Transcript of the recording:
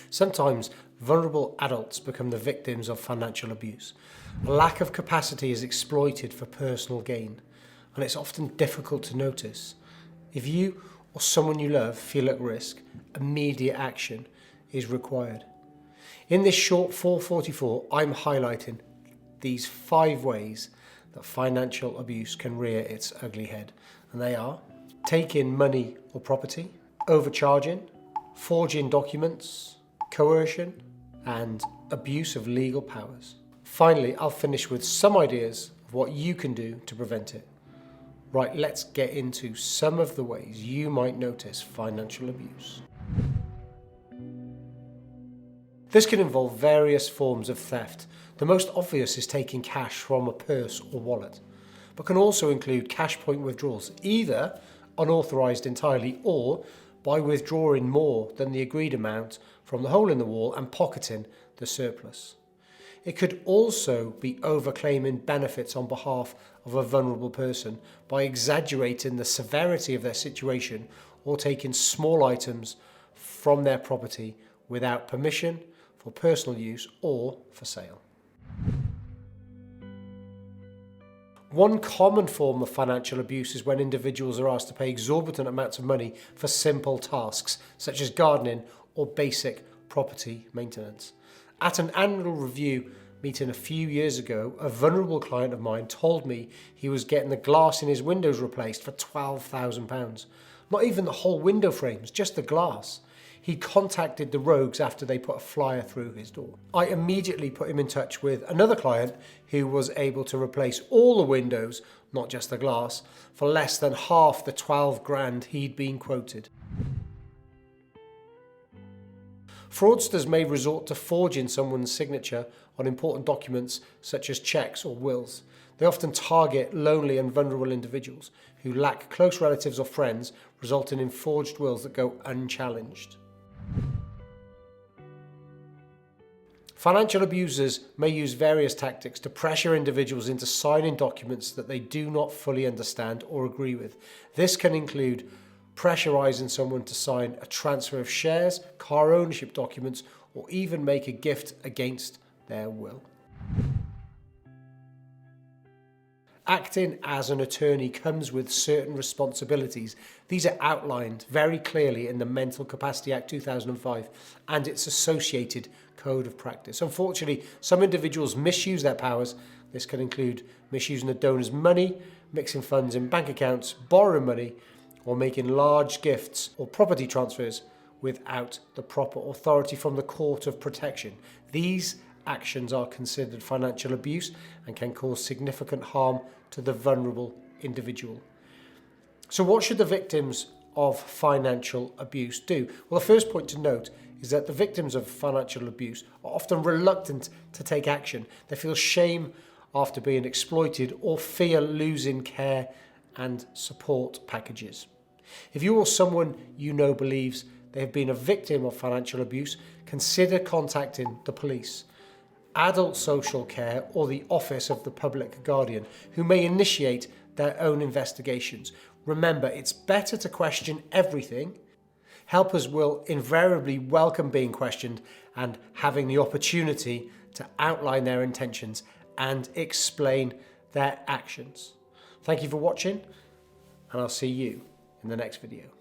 Sometimes vulnerable adults become the victims of financial abuse. A lack of capacity is exploited for personal gain, and it's often difficult to notice. If you or someone you love feel at risk, immediate action is required. In this short 444, I'm highlighting these 5 ways that financial abuse can rear its ugly head. And they are: taking money or property, overcharging, forging documents, coercion, and abuse of legal powers. Finally, I'll finish with some ideas of what you can do to prevent it. Right, let's get into some of the ways you might notice financial abuse. This can involve various forms of theft. The most obvious is taking cash from a purse or wallet, but can also include cash point withdrawals, either unauthorised entirely or by withdrawing more than the agreed amount from the hole in the wall and pocketing the surplus. It could also be overclaiming benefits on behalf of a vulnerable person by exaggerating the severity of their situation or taking small items from their property without permission, for personal use or for sale. One common form of financial abuse is when individuals are asked to pay exorbitant amounts of money for simple tasks, such as gardening or basic property maintenance. At an annual review meeting a few years ago, a vulnerable client of mine told me he was getting the glass in his windows replaced for £12,000. Not even the whole window frames, just the glass. He contacted the rogues after they put a flyer through his door. I immediately put him in touch with another client who was able to replace all the windows, not just the glass, for less than half the 12 grand he'd been quoted. Fraudsters may resort to forging someone's signature on important documents such as cheques or wills. They often target lonely and vulnerable individuals who lack close relatives or friends, resulting in forged wills that go unchallenged. Financial abusers may use various tactics to pressure individuals into signing documents that they do not fully understand or agree with. This can include pressurising someone to sign a transfer of shares, car ownership documents, or even make a gift against their will. Acting as an attorney comes with certain responsibilities. These are outlined very clearly in the Mental Capacity Act 2005 and its associated code of practice. Unfortunately, some individuals misuse their powers. This can include misusing a donor's money, mixing funds in bank accounts, borrowing money, or making large gifts or property transfers without the proper authority from the court of protection. These actions are considered financial abuse and can cause significant harm to the vulnerable individual. So what should the victims of financial abuse do? Well, the first point to note is that the victims of financial abuse are often reluctant to take action. They feel shame after being exploited or fear losing care and support packages. If you or someone you know believes they have been a victim of financial abuse, consider contacting the police, adult social care, or the Office of the Public Guardian, who may initiate their own investigations. Remember, it's better to question everything. Helpers will invariably welcome being questioned and having the opportunity to outline their intentions and explain their actions. Thank you for watching, and I'll see you in the next video.